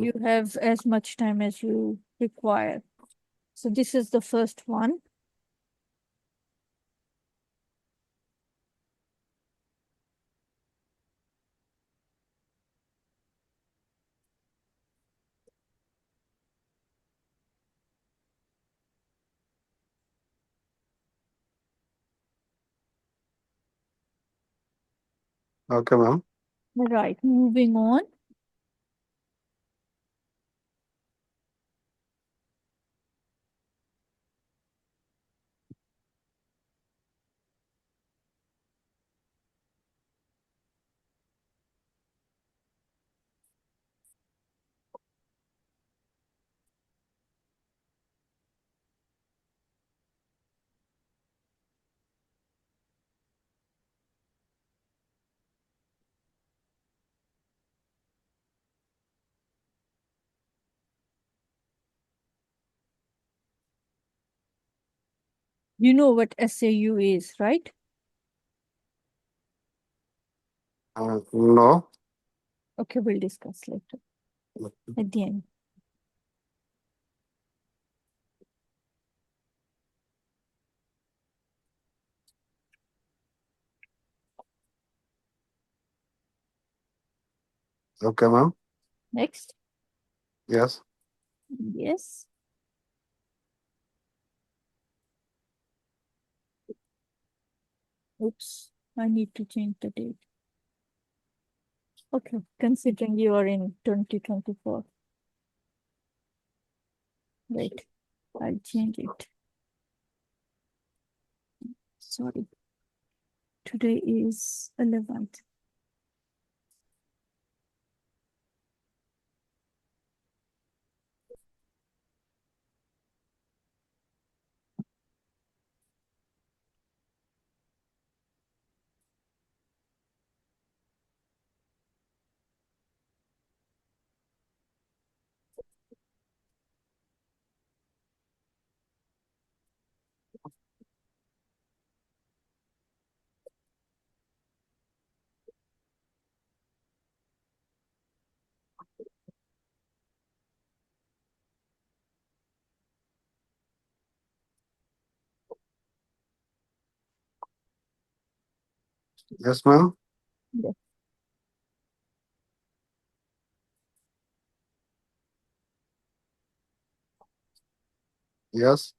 You have as much time as you require. So this is the first one. Okay, ma'am. Right, moving on. You know what SAU is, right? No. Okay, we'll discuss later at the end. Okay, ma'am. Next. Yes. Yes. Oops, I need to change the date. Okay, considering you are in 2024. Wait, I'll change it. Sorry. Today is 11th. Yes, ma'am. Yes. Yes.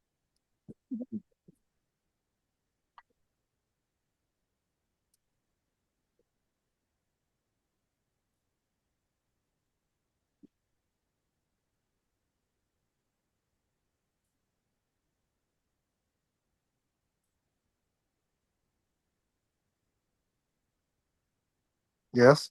Yes.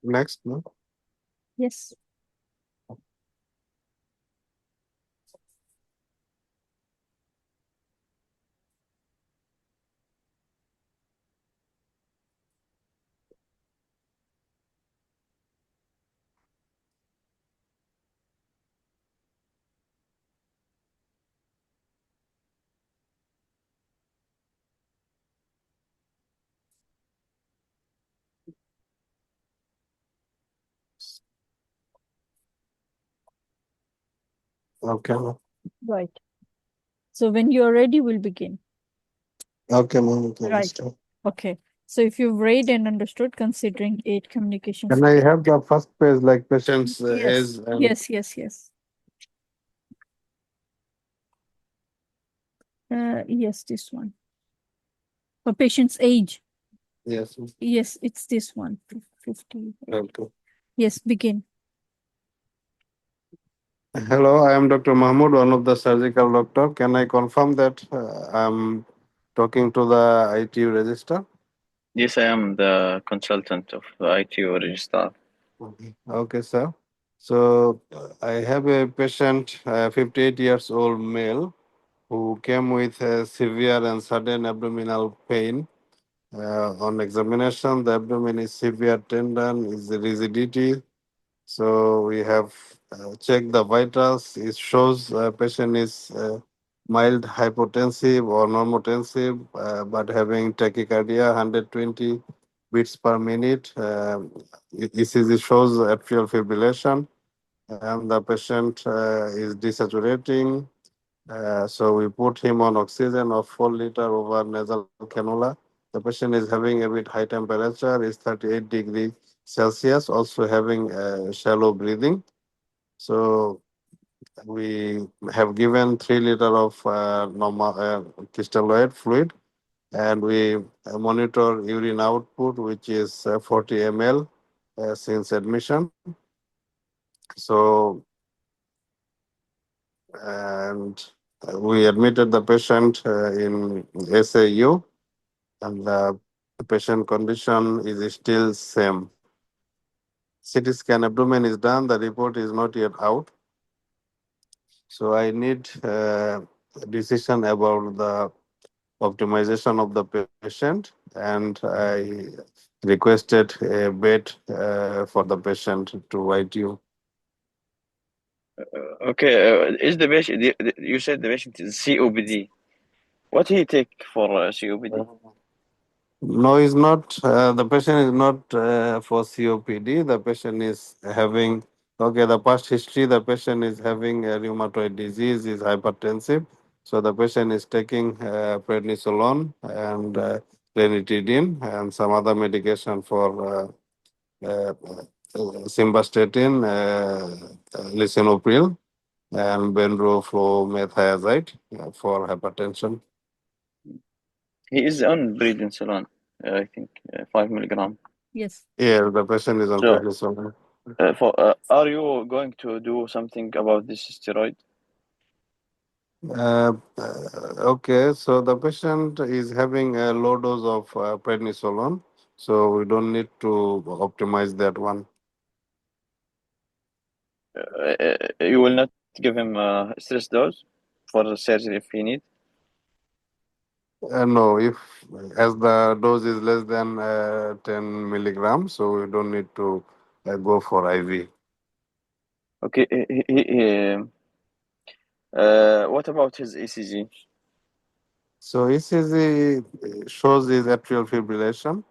Next, ma'am. Yes. Okay, ma'am. Right. So when you're ready, we'll begin. Okay, ma'am. Okay, Right. start. Okay. So if you've read and understood, considering 8 communication Can I have the first page like patient's Yes. age and Yes, yes, yes. Yes, this one. For patient's age. yes. Yes, it's this one. 50. Okay. Yes, begin. Hello, I am Dr. Mahmood, one of the surgical doctor. Can I confirm that I'm talking to the ITU register? Yes, I am the consultant of the ITU Registrar. Okay, sir. So I have a patient, 58 years old male, who came with severe and sudden abdominal pain. On examination, the abdomen is severe tendon, is rigidity. So we have checked the vitals. It shows patient is mild hypotensive or normotensive, but having tachycardia 120 beats per minute. ECG shows atrial fibrillation, and the patient is desaturating. So we put him on oxygen of 4 liter over nasal cannula. The patient is having a bit high temperature, is 38 degrees Celsius, also having shallow breathing. So we have given 3 liter of normal crystalloid fluid, and we monitor urine output, which is 40 ml since admission. So, and we admitted the patient in SAU, and the patient condition is still same. CT scan abdomen is done. The report is not yet out. So I need a decision about the optimization of the patient, and I requested a bed for the patient to write you. Okay, is the patient? You said the patient is COPD. What he take for COPD? No, it's not. The patient is not for COPD. The patient is having, okay, the past history, the patient is having a rheumatoid disease, is hypertensive. So the patient is taking prednisolone and ranitidine and some other medication for simvastatin, lisinopril, and benroflumethiazide for hypertension. He is on prednisolone, I think 5 milligram. Yes. Yeah, the patient is on So, prednisolone. are you going to do something about this steroid? Okay, so the patient is having a low dose of prednisolone, so we don't need to optimize that one. You will not give him stress dose for the surgery if he need. No, if as the dose is less than 10 milligrams, so we don't need to go for IV. Okay. What about his ECG? So ECG shows his atrial fibrillation.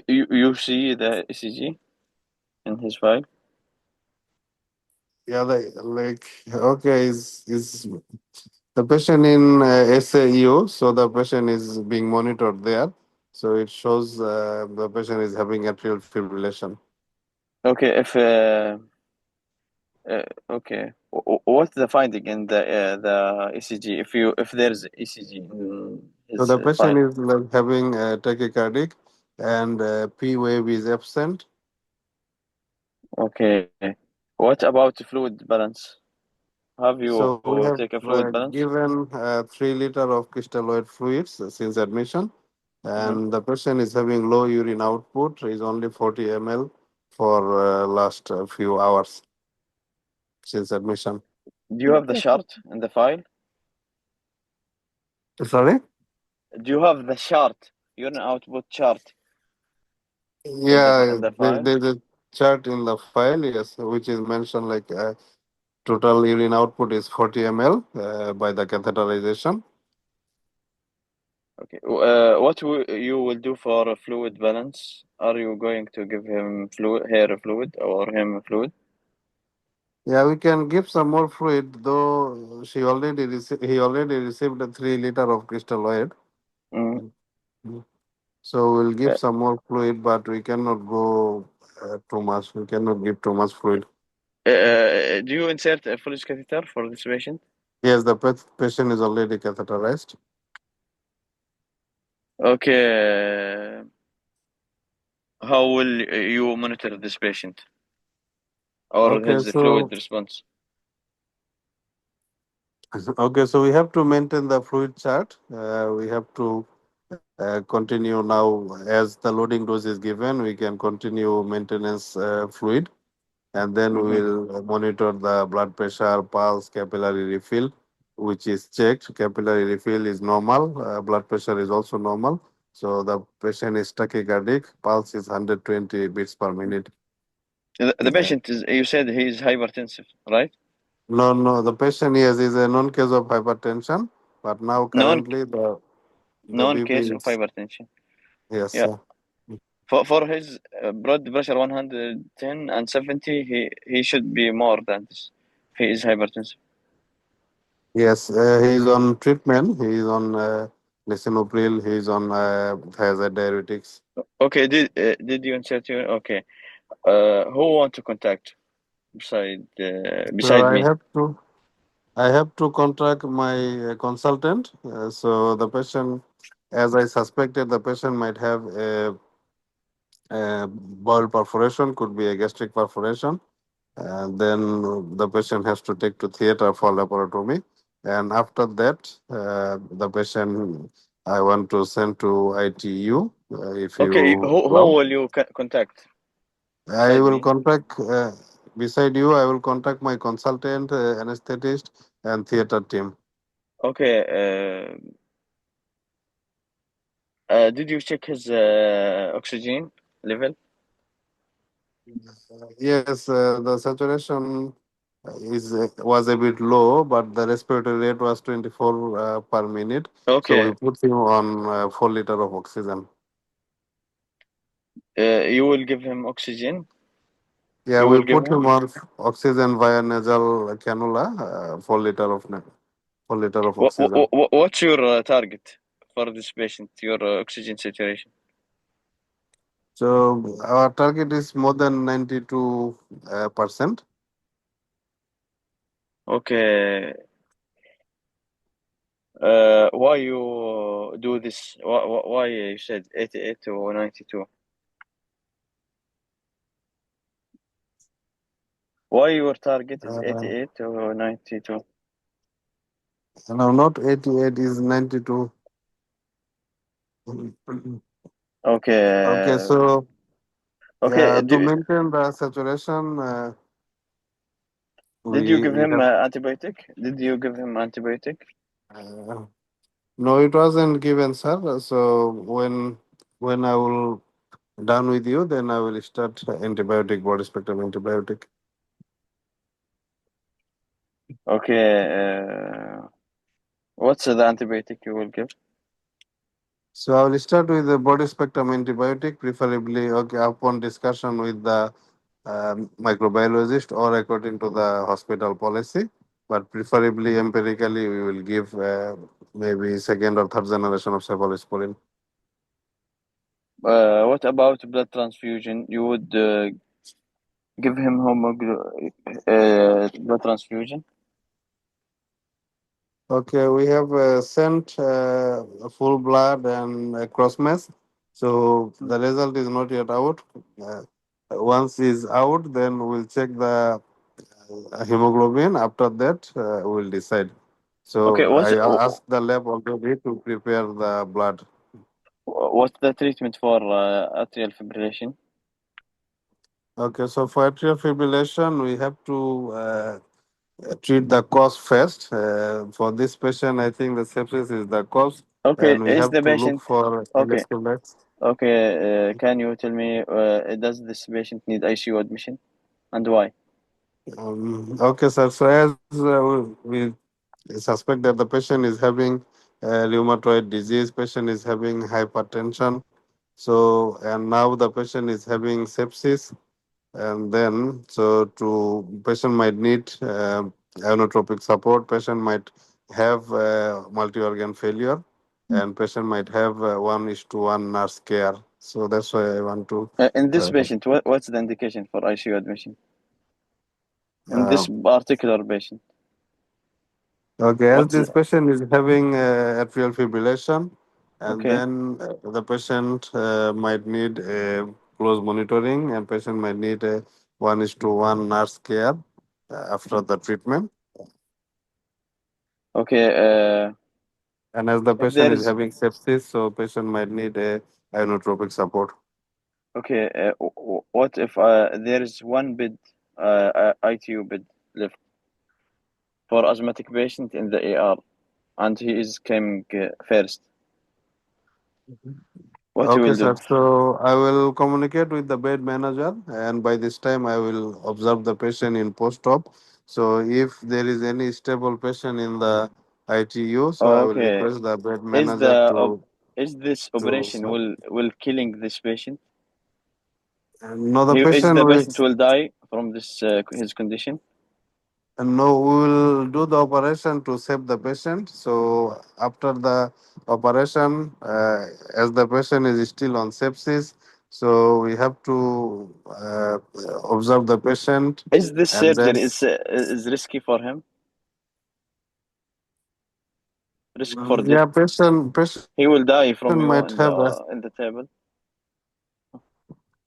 You see the ECG in his file? Yeah, like okay, is the patient in SAU, so the patient is being monitored there. So it shows the patient is having atrial fibrillation. Okay. If okay, what's the finding in the ECG? If there's ECG in So his the patient file? is like having tachycardic, and P wave is absent. Okay. What about fluid balance? Have you So we have take a fluid balance? given 3 liter of crystalloid fluids since admission, Mhm. and the patient is having low urine output. Is only 40 ml for last few hours since admission. Do you have the chart in the file? Sorry? Do you have the chart, urine output chart Yeah, in the file? there's a chart in the file, yes, which is mentioned like total urine output is 40 ml by the catheterization. Okay. What you will do for a fluid balance? Are you going to give him fluid, hair fluid, or him fluid? Yeah, we can give some more fluid, though he already received a 3 liter of crystalloid. Mm. So we'll Uh, give some more fluid, but we cannot go too much. We cannot give too much fluid. do you insert a Foley's catheter for this patient? Yes, the patient is already catheterized. Okay. How will you monitor this patient or Okay, his fluid so response? okay, so we have to maintain the fluid chart. We have to continue now as the loading dose is given. We can continue maintenance fluid, and then we Mm-hmm. will monitor the blood pressure, pulse, capillary refill. which is checked. Capillary refill is normal. Blood pressure is also normal. So the patient is tachycardic. Pulse is 120 beats per minute. The patient is, you said he is hypertensive, right? No, the patient is a known case of hypertension, but now Known currently the known BP case of is, hypertension. yes, Yeah. sir. For his blood pressure 110 and 70, he should be more than this. He is hypertensive. Yes, he is on treatment. He is on lisinopril. He is on thiazide diuretics. Okay, did you insert your okay? Who want to contact So beside me? I have to contact my consultant. So the patient, as I suspected, the patient might have a bowel perforation, could be a gastric perforation. And then the patient has to take to theater for laparotomy. And after that, the patient I want to send to ITU if Okay, you who allow. will you contact I beside will me? contact, beside you, I will contact my consultant, anesthetist, and theater team. Okay. Did you check his oxygen level? Yes, the saturation is was a bit low, but the respiratory rate was 24 per minute. So we Okay. put him on 4 liter of oxygen. You will give him oxygen. Yeah, You we will give put him. him on oxygen via nasal cannula, 4 liter of 4 liter of oxygen. What's your target for this patient? Your oxygen saturation? So our target is more than 92 percent. Okay. Why you do this? Why you said 88 to 92? Why your target is Uh, 88 to 92? no, not 88, is 92. Okay, Okay. so Okay. to maintain the saturation, Did you give we him have. antibiotic? Did you give him antibiotic? Uh, no, it wasn't given, sir. So when I will done with you, then I will start antibiotic, broad spectrum antibiotic. Okay. What's the antibiotic you will give? So I will start with the broad spectrum antibiotic, preferably okay upon discussion with the microbiologist or according to the hospital policy. But preferably empirically, we will give maybe second or third generation of cephalosporin. What about blood transfusion? You would give him blood transfusion? Okay, we have sent full blood and cross match. So the result is not yet out. Once is out, then we'll check the hemoglobin. After that, we'll decide. Okay. So I asked the lab already to prepare the blood. What's the treatment for atrial fibrillation? Okay, so for atrial fibrillation, we have to treat the cause first. For this patient, I think the sepsis is the cause, Okay. and we Is have the to look patient for okay? electrolytes. Okay. Can you tell me does this patient need ICU admission and why? Okay, sir. So as we suspect that the patient is having rheumatoid disease, patient is having hypertension. So and now the patient is having sepsis, and then so to patient might need ionotropic support. Patient might have multi-organ failure, and patient might have 1:1 nurse care. So that's why I want to. In this Uh, patient, what's the indication for ICU admission? In uh, this particular patient, Okay, as what's this patient is having atrial fibrillation, and okay? then the patient might need a close monitoring, and patient might need a 1:1 nurse care after the treatment. Okay. And as the If patient there is is having sepsis, so patient might need a ionotropic support. okay, what if there is one bed, ITU bed left? for asthmatic patient in the ER, and he is coming first. What you Okay, will sir. do? So I will communicate with the bed manager, and by this time I will observe the patient in post-op. So if there is any stable patient in the ITU, so I will Okay. request the bed Is manager the is this to operation will killing this patient? no, the Is patient the will. patient will die from this his condition? No, we will do the operation to save the patient. So after the operation, as the patient is still on sepsis, so we have to observe the patient, Is this and then surgery is risky for him? Risk for death? yeah, patient He will die from you might have a in the table.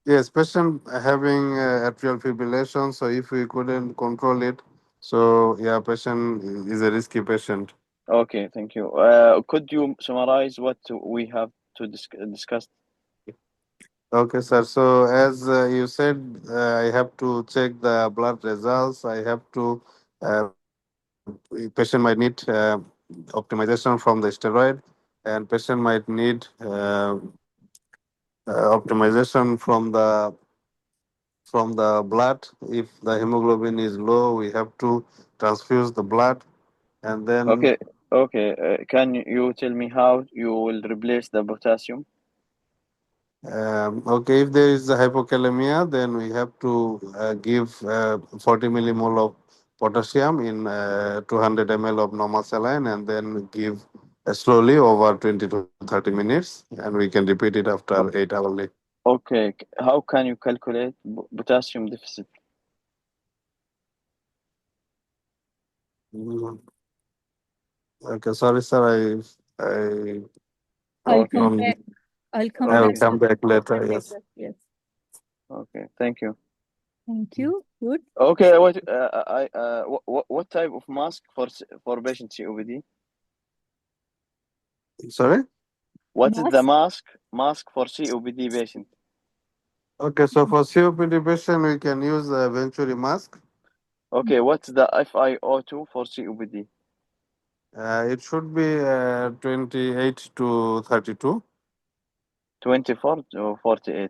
yes, patient having atrial fibrillation. So if we couldn't control it, so yeah, patient is a risky patient. Okay, thank you. Could you summarize what we have to discuss? Okay, sir. So as you said, I have to check the blood results. I have to, patient might need optimization from the steroid, and patient might need optimization from the blood. If the hemoglobin is low, we have to transfuse the blood, and then Okay, okay. Can you tell me how you will replace the potassium? okay, if there is a hypokalemia, then we have to give 40 millimole of potassium in 200 ml of normal saline, and then give slowly over 20 to 30 minutes, and we can repeat it after O- 8 hourly. Okay, how can you calculate potassium deficit? Mm, okay, sorry, sir. I I'll come Okay, don't. back. I'll come I will back. okay, come back later. Later. Yes. Yes. okay. Thank you. Thank you. Good. Okay, what type of mask for patient COPD? Sorry. What is the Mask. mask for COPD patient? Okay, so for COPD patient, we can use the Venturi mask. Okay, what's the FiO2 for COPD? It should be 28 to 32. 24 to 48%.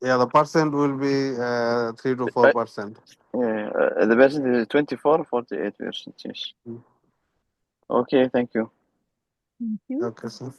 Yeah, the percent will be 3 to 4%. Yeah, the percent is 24, 48%. Yes. Mm. Okay, thank you. Thank you. Okay, sir.